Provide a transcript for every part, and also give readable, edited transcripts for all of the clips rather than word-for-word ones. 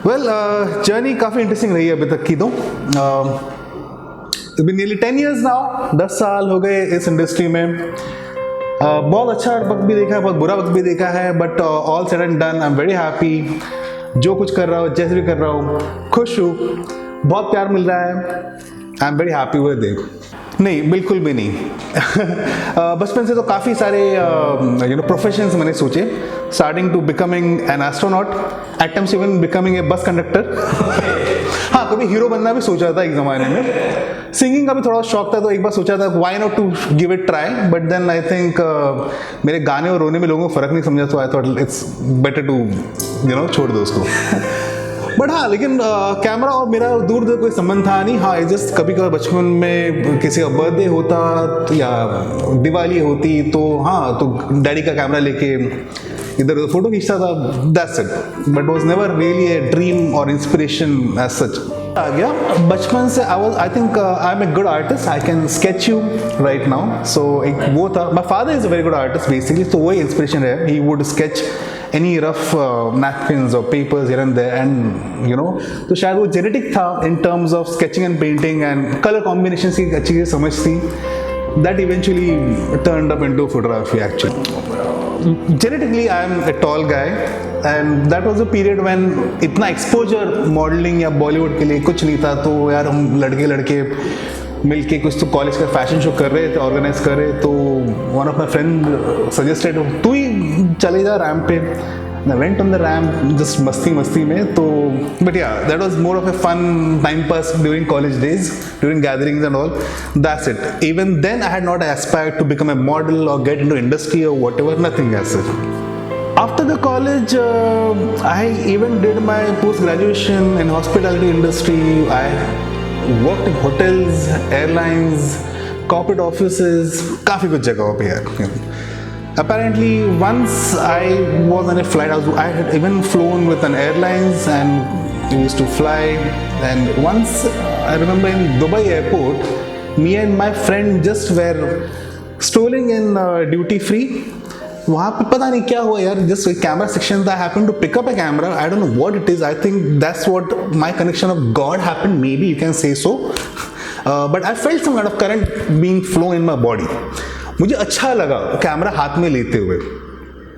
Well journey काफ़ी interesting रही है अभी तक की तो नियरली 10 years नाउ, 10 साल हो गए इस इंडस्ट्री में। बहुत अच्छा वक्त भी देखा है, बहुत बुरा वक्त भी देखा है, but all said and done I am very happy. जो कुछ कर रहा हूँ, जैसे भी कर रहा हूँ, खुश हूँ, बहुत प्यार मिल रहा है। आई am very happy with it. नहीं, बिल्कुल भी नहीं। बचपन से तो काफ़ी सारे प्रोफेशंस मैंने सोचे, starting to becoming an astronaut, at times even becoming a bus conductor. हाँ, कभी हीरो बनना भी सोचा था एक ज़माने में। सिंगिंग का भी थोड़ा शौक था, तो एक बार सोचा था why not to give it try, but then I think मेरे गाने और रोने में लोगों को फ़र्क नहीं समझा, तो I thought it's better to छोड़ दो उसको। बट हाँ, लेकिन कैमरा और मेरा दूर दूर कोई संबंध था नहीं। हाँ, जस्ट कभी कभी बचपन में किसी का बर्थडे होता तो या दिवाली होती तो हाँ, तो डैडी का कैमरा लेके इधर उधर फोटो खींचता था, that's it. But was never really a dream or inspiration as such. आ गया बचपन से I think I am a good artist, I can sketch you right now. So एक वो था, my father is a very good artist basically, तो वही inspiration है। He would sketch any rough napkins or papers here and there, and तो शायद वो genetic था in terms of sketching and painting and color combinations की अच्छी चीज़ समझ थी, that eventually turned up into photography actually. Genetically I am a tall guy and that was a period when इतना exposure modeling या Bollywood के लिए कुछ नहीं था, तो यार हम लड़के मिलके कुछ तो कॉलेज का फैशन शो कर रहे थे, ऑर्गेनाइज कर रहे, तो one of my friend suggested तू ही चले जा रैम्प पे। I went on the ramp just मस्ती में, तो but yeah, that was more of a fun time pass during college days, during gatherings and all. That's it. Even then I had not aspired to become a model or get into industry or whatever, nothing as such. After the college, I even did my post-graduation in hospitality industry. I worked in hotels, airlines, corporate offices, काफ़ी कुछ जगहों पे है। Apparently, once I was on a flight, I had even flown with an airlines and used to fly. And once I remember in Dubai airport, me and my friend just were strolling in duty free. वहाँ पे पता नहीं क्या हुआ यार, just camera section था, happened to pick up a camera, I don't know what it is, I think that's what my connection of God happened, maybe you can say so, but I felt some kind of current being flow in my body. मुझे अच्छा लगा camera हाथ में लेते हुए,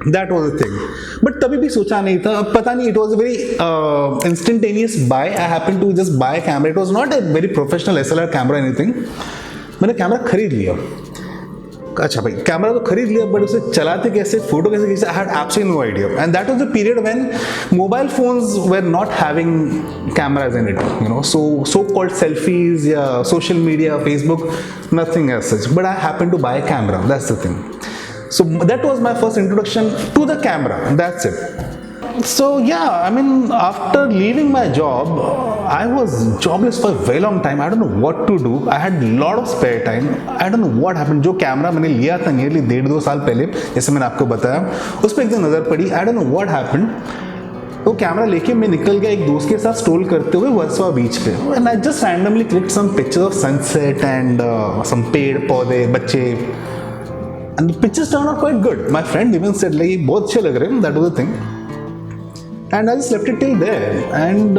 that was the thing. But तभी भी सोचा नहीं था, पता नहीं, it was a very instantaneous buy, I happened to just buy camera, it was not a very professional SLR camera anything. मैंने कैमरा खरीद लिया, अच्छा भाई कैमरा तो खरीद लिया, बट उसे चलाते कैसे, फोटो कैसे खींचते, I had absolutely no idea. And that was the period when mobile phones were not having cameras in it, so called selfies या social media, Facebook, nothing as such, but I happen to buy camera, that's the thing. So that was my first introduction to the camera, that's it. So yeah, I mean, after leaving my job, I was jobless for a very long time. I don't know what to do. I had a lot of spare time. I don't know what happened. जो camera मैंने लिया था nearly 1.5-2 साल पहले, जैसे मैंने आपको बताया, उस पर एकदम नज़र पड़ी। I don't know what happened. वो कैमरा लेके मैं निकल गया एक दोस्त के साथ स्ट्रोल करते हुए वर्सोवा बीच पे, and I just randomly clicked some pictures of sunset and some पेड़ पौधे बच्चे, and the pictures turned out quite good. My friend even said like ये बहुत अच्छे लग रहे हैं, that was the thing. And I just left it till there, and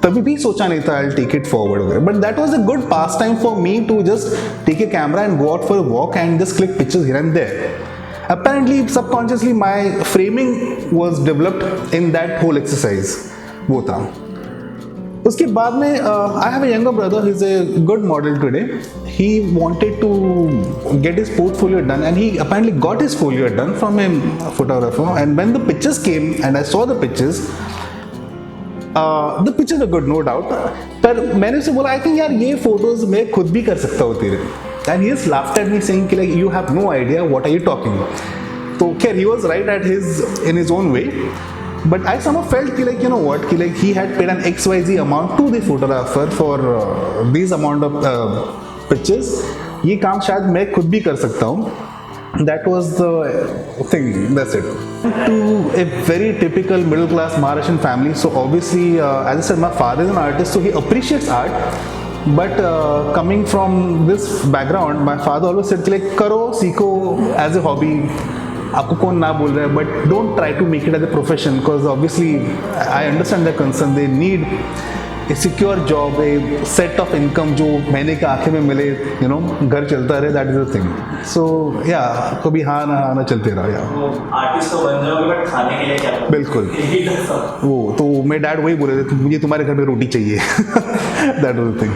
तभी भी सोचा नहीं था I'll take it forward. But that was a good pastime for me to just take a camera and go out for a walk and just click pictures here and there. Apparently, subconsciously, my framing was developed in that whole exercise. वो था। उसके बाद में I have a younger brother. He's a good model today. He wanted to get his portfolio done, and he apparently got his folio done from a photographer. And when the pictures came, and I saw the pictures were good, no doubt. पर मैंने उसे बोला, I think यार ये photos मैं खुद भी कर सकता हूँ तेरे। And he just laughed at me saying कि like you have no idea what are you talking about. तो खैर he was right in his own way. But I somehow felt कि like you know what कि like he had paid an XYZ amount to the photographer for these amount of pictures. ये काम शायद मैं खुद भी कर सकता हूँ. That was the thing. That's it. To a very typical middle class Maharashtrian family. So obviously, as I said, my father is an artist, so he appreciates art. But coming from this background, my father always said like करो सीखो as a hobby. आपको कौन ना बोल रहा है, but don't try to make it as a profession, because obviously I understand the concern, they need a secure job, a set of income जो महीने के आखिर में मिले, यू नो, घर चलता रहे, दैट इज द थिंग. सो या कभी हाँ ना चलते रहा यार. आर्टिस्ट तो बन जाओगे बट खाने के लिए क्या करोगे? बिल्कुल. वो तो मेरे डैड वही बोले थे, मुझे तुम्हारे घर में रोटी चाहिए. That was the thing.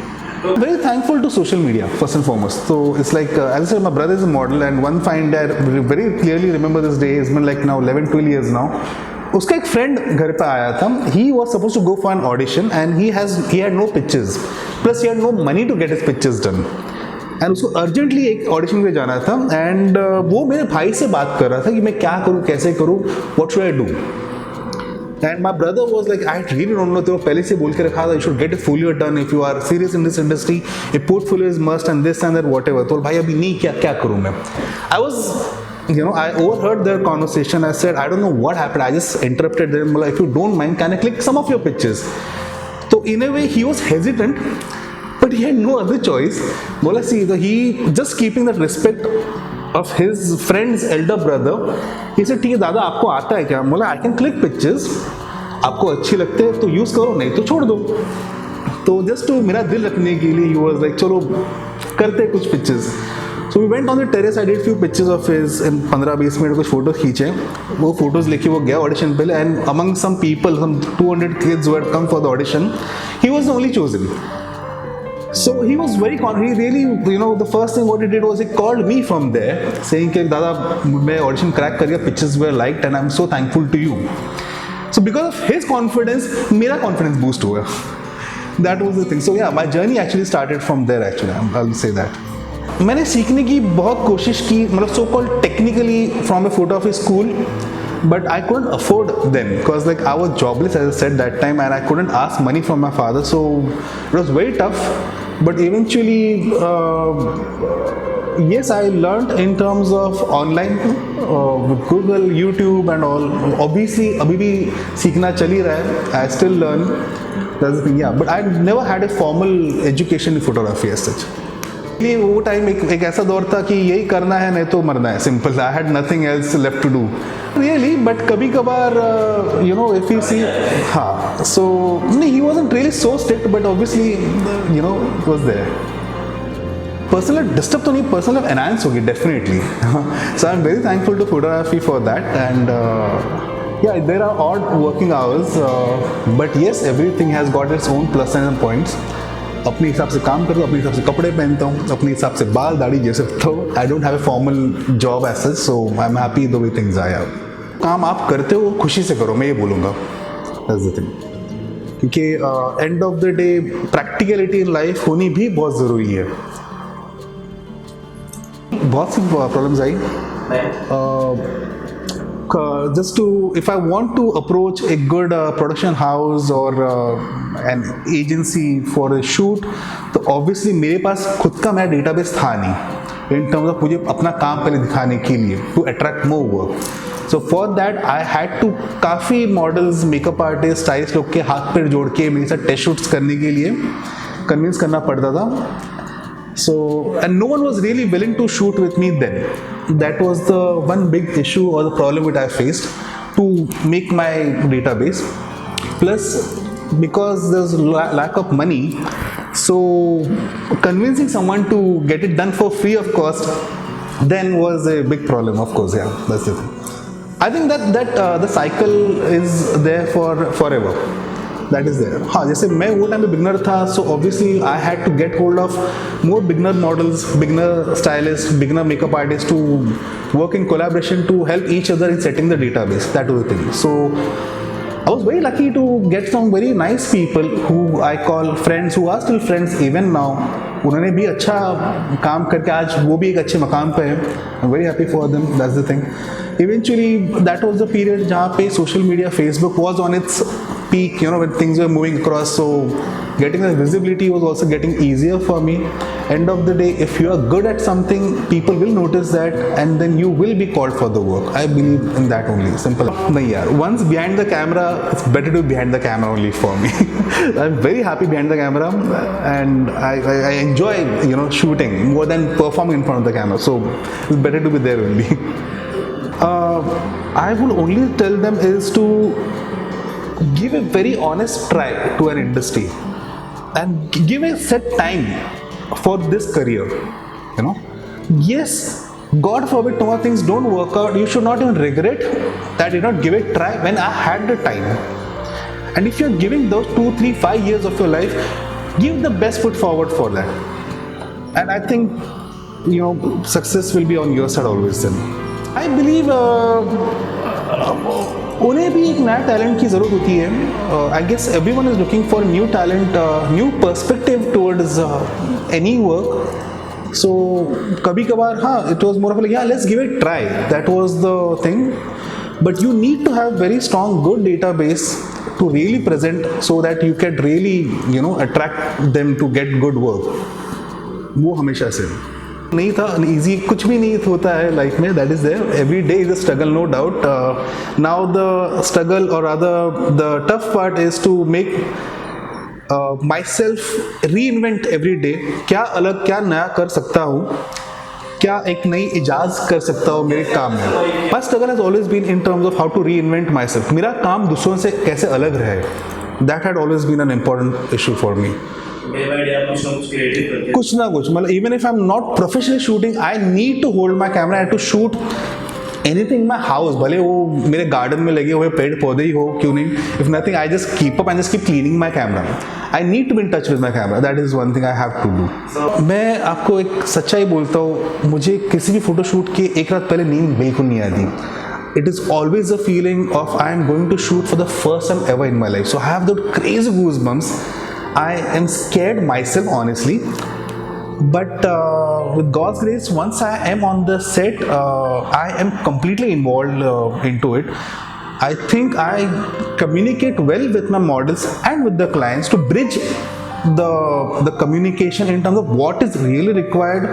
Very thankful to social media first and foremost. So it's like as I said, my brother is a model, and one find I very clearly remember this day. It's been like now 11-12 years now. उसका एक friend घर पे आया था. He was supposed to go for an audition and he had no pictures. Plus he had no money to get his pictures done. And उसको urgently एक audition पे जाना था. एंड वो मेरे भाई से बात कर रहा था कि मैं क्या करूँ, कैसे करूँ, what should I do. And my brother was like, I really don't know. तो पहले से बोल के रखा था, you should get a folio done if you are serious in this industry. A portfolio is must and this and that whatever. तो भाई अभी नहीं, क्या करूँ मैं. I was, you know, I overheard their conversation. I said, I don't know what happened. I just interrupted them. Like, if you don't mind, can I click some of your pictures? So in a way, he was hesitant, but he had no other choice. बोला see, he just keeping that respect of his friend's elder brother. He said, ठीक है दादा, आपको आता है क्या? बोला, I can click pictures. आपको अच्छी लगते हैं तो यूज़ करो, नहीं तो छोड़ दो. तो जस्ट टू मेरा दिल रखने के लिए he was like, चलो करते कुछ pictures. So we went on the terrace. I did few pictures of his in 15-20 minute कुछ फोटोज खींचे. वो फोटोज लेके वो गया ऑडिशन पे, and among some people, some 200 kids who had come for the audition, he was the only chosen. So he was very he really, you know, the first thing what he did was he called me from there saying कि दादा मैं audition crack कर गया, pictures were liked and I'm so thankful to you. So because of his confidence, मेरा confidence boost हुआ. That was the thing. So yeah, my journey actually started from there actually. I'll say that. मैंने सीखने की बहुत कोशिश की, मतलब so called technically from a photography school, but I couldn't afford them because like I was jobless as I said that time, and I couldn't ask money from my father, so it was very tough. But eventually, yes, I learned in terms of online with Google, YouTube and all. Obviously, अभी भी सीखना चल ही रहा है. I still learn. That's the thing, yeah. But I never had a formal education in photography as such. वो time एक ऐसा दौर था कि यही करना है नहीं तो मरना है, simple. I had nothing else left to do really. But कभी कभार you know if you see, हाँ, सो नहीं, he wasn't really so strict, but obviously you know it was there. Personal disturb तो नहीं, पर्सनल एनहांस होगी definitely. So I am very thankful to photography for that. And yeah, there are odd working hours, but yes, everything has got its own plus and points. अपने हिसाब से काम करता हूँ, अपने हिसाब से कपड़े पहनता हूँ, अपने हिसाब से बाल दाढ़ी जैसे. तो I don't have a formal job as such, so I am happy the way things are. काम आप करते हो खुशी से करो, मैं ये बोलूँगा. That's the thing. क्योंकि end of the day practicality in life होनी भी बहुत ज़रूरी है. बहुत सी प्रॉब्लम्स आई. Just to, if I want to approach a good production house or an agency for a shoot, तो obviously मेरे पास खुद का मेरा database था नहीं in terms of मुझे अपना काम पहले दिखाने के लिए, to attract more work. So for that I had to काफ़ी models, makeup artists, stylist लोग के हाथ पैर जोड़ के मेरे साथ test shoots करने के लिए convince करना पड़ता था. So, and no one was really willing to shoot with me then. That was the one big issue or the problem that I faced to make my database. Plus, because there's lack of money, so convincing someone to get it done for free of cost then was a big problem, of course. Yeah, that's it. I think that the cycle is there for forever. That is there. हाँ, जैसे मैं वो time पे beginner था, so obviously I had to get hold of more beginner models, beginner stylists, beginner makeup artists to work in collaboration to help each other in setting the database. That was the thing. So I was very lucky to get some very nice people who I call friends, who are still friends even now. उन्होंने भी अच्छा काम करके आज वो भी एक अच्छे मकाम पे है. I'm very happy for them. That's the thing. Eventually, that was the period जहाँ पे social media, Facebook was on its peak, you know, when things were moving across. So getting the visibility was also getting easier for me. End of the day, if you are good at something, people will notice that, and then you will be called for the work. I believe in that only. Simple. No, yeah. Once behind the camera, it's better to be behind the camera only for me. I'm very happy behind the camera, and I enjoy, you know, shooting more than performing in front of the camera. So it's better to be there only. I would only tell them is to give a very honest try to an industry and give a set time for this career. You know, yes, God forbid tomorrow things don't work out, you should not even regret that you did not give it a try when I had the time. And if you're giving those 2 3 5 years of your life, give the best foot forward for that, and I think, you know, success will be on your side always. Then I believe उन्हें भी एक नया talent की ज़रूरत होती है. I guess everyone is looking for new talent, new perspective towards any work. So कभी कभार हाँ, it was more of like, yeah, let's give it a try. That was the thing. But you need to have very strong, good database to really present so that you can really, you know, attract them to get good work. वो हमेशा से नहीं था. Easy कुछ भी नहीं होता है लाइफ में. That is there. Every day is a struggle, no doubt. Now the struggle or other the tough part is to make myself reinvent every day. क्या अलग, क्या नया कर सकता हूँ, क्या एक नई इजाज कर सकता हूँ मेरे काम में. My struggle has always been in terms of how to reinvent myself. मेरा काम दूसरों से कैसे अलग रहे, that had always been an important issue for me. कुछ ना कुछ मतलब, even if I am not professionally shooting, I need to hold my camera and to shoot anything in my house. भले वो मेरे गार्डन में लगे हुए पेड़ पौधे ही हो, क्यों नहीं. If nothing, I just keep up and just keep cleaning my camera. I need to be in touch with my camera. That is one thing I have to do. मैं आपको एक सच्चाई बोलता हूँ, मुझे किसी भी फोटोशूट के एक रात पहले नींद बिल्कुल नहीं आती. It is always a feeling of I am going to shoot for the first time ever in my life. So I have that crazy goosebumps. I am scared myself, honestly, but with God's grace, once I am on the set, I am completely involved into it. I think I communicate well with my models and with the clients to bridge the communication in terms of what is really required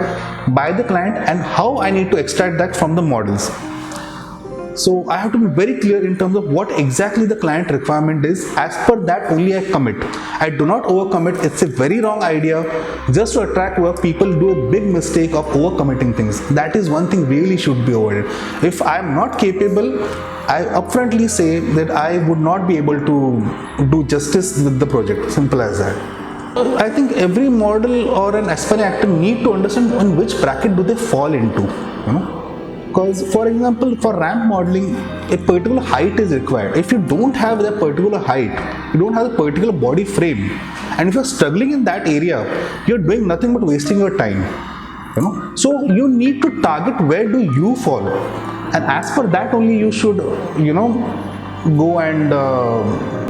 by the client and how I need to extract that from the models. So I have to be very clear in terms of what exactly the client requirement is. As per that only I commit. I do not overcommit. It's a very wrong idea. Just to attract work, people do a big mistake of overcommitting things. That is one thing really should be avoided. If I am not capable, I upfrontly say that I would not be able to do justice with the project. Simple as that. I think every model or an aspiring actor need to understand on which bracket do they fall into. You know. Because, for example, for ramp modeling, a particular height is required. If you don't have that particular height, you don't have a particular body frame, and if you're struggling in that area, you're doing nothing but wasting your time. You know, so you need to target where do you fall, and as per that only you should, you know, go and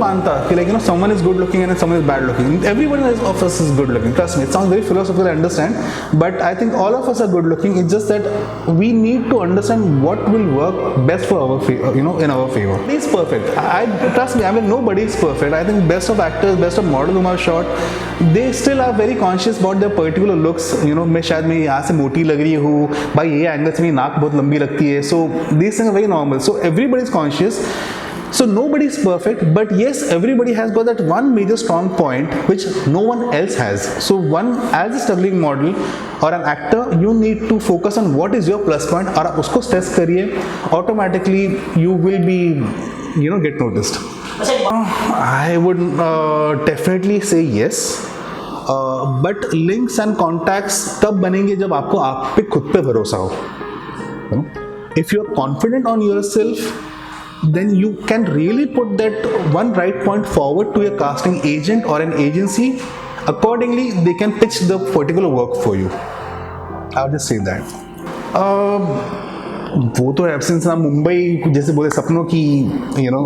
मानता कि like, you know, someone is good looking and someone is bad looking. Everyone of us is good looking. Trust me, it sounds very philosophical, I understand, but I think all of us are good looking. It's just that we need to understand what will work best for our you know, in our favor. Nobody is perfect. I trust me, I mean, nobody is perfect. I think best of actors, best of models whom I've shot, they still are very conscious about their particular looks. You know, मैं शायद मैं यहाँ से मोटी लग रही हूँ, भाई ये एंगल से मेरी नाक बहुत लंबी लगती है. So these things are very normal. So everybody is conscious. So nobody is perfect, but yes, everybody has got that one major strong point which no one else has. So one, as a struggling model or an actor, you need to focus on what is your plus point और आप उसको stress करिए, automatically you will be, you know, get noticed. I would definitely say yes. But links and contacts तब बनेंगे जब आपको आप पे खुद पे भरोसा हो. If you are confident on yourself, then you can really put that one right point forward to a casting agent or an agency. Accordingly, they can pitch the particular work for you. I'll just say that. वो तो है, since ना मुंबई जैसे बोले सपनों की, you know,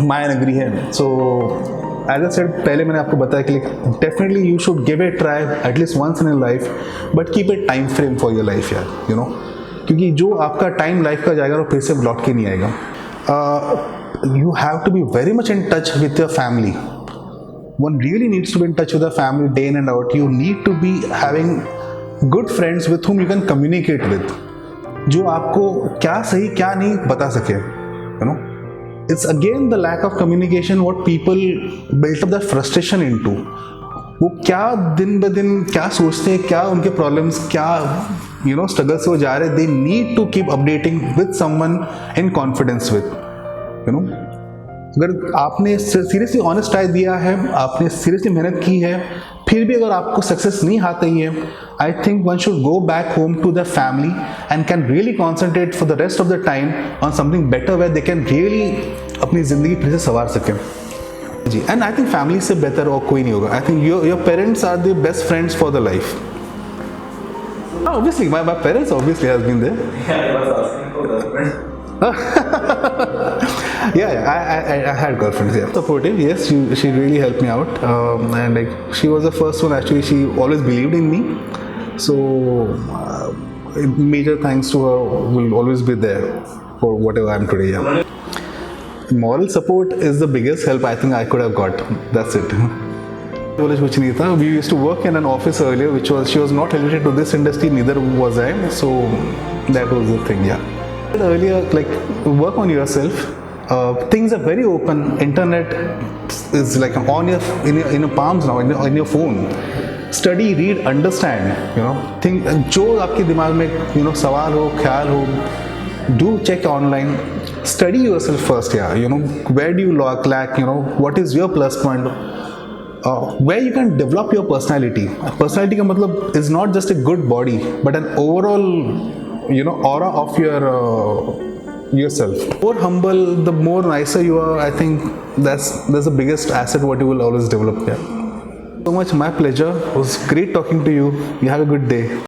माया नगरी है. So as I said, पहले मैंने आपको बताया कि definitely you should give it a try at least once in your life, but keep a time frame for your life यार, you know, क्योंकि जो आपका टाइम लाइफ का जाएगा वो फिर से लौट के नहीं आएगा. You have to be very much in touch with your family. One really needs to be in touch with their family day in and out. You need to be having good friends with whom you can communicate with, जो आपको क्या सही क्या नहीं बता सके. You know, it's again the lack of communication what people built up their frustration into. वो क्या दिन ब दिन क्या सोचते हैं, क्या उनके प्रॉब्लम्स, क्या स्ट्रगल से वो जा रहे हैं. They need to keep updating with someone in confidence with अगर आपने सीरियसली ऑनेस्ट ट्राई दिया है, आपने सीरियसली मेहनत की है, फिर भी अगर आपको सक्सेस नहीं आती है, I think one should go back home to the family and can really concentrate for the rest of the time on something better where they can really अपनी ज़िंदगी फिर से संवार सकें जी. एंड आई थिंक फैमिली से better और कोई नहीं होगा. I think your parents are the best friends for the life. Obviously, my parents obviously has been there. Yeah, I was asking for girlfriend. Yeah, I had girlfriends. Yeah, supportive. Yes, she really helped me out, and like she was the first one. Actually, she always believed in me. So, major thanks to her will always be there for whatever I am today. Yeah. Moral support is the biggest help I think I could have got. That's it. College कुछ नहीं था. We used to work in an office earlier, she was not related to this industry, neither was I. So that was the thing. Yeah. Earlier, like work on yourself. Things are very open. Internet is like on in your palms now, in your phone. Study, read, understand. Think जो आपके दिमाग में सवाल हो, ख्याल हो, do check online. Study yourself first. Yeah. Where do you lack? What is your plus point? Where you can develop your personality. Personality का मतलब is not just a good body, but an overall, aura of yourself. The more humble, the more nicer you are. I think that's the biggest asset what you will always develop. Yeah. So much, my pleasure. It was great talking to you. You have a good day.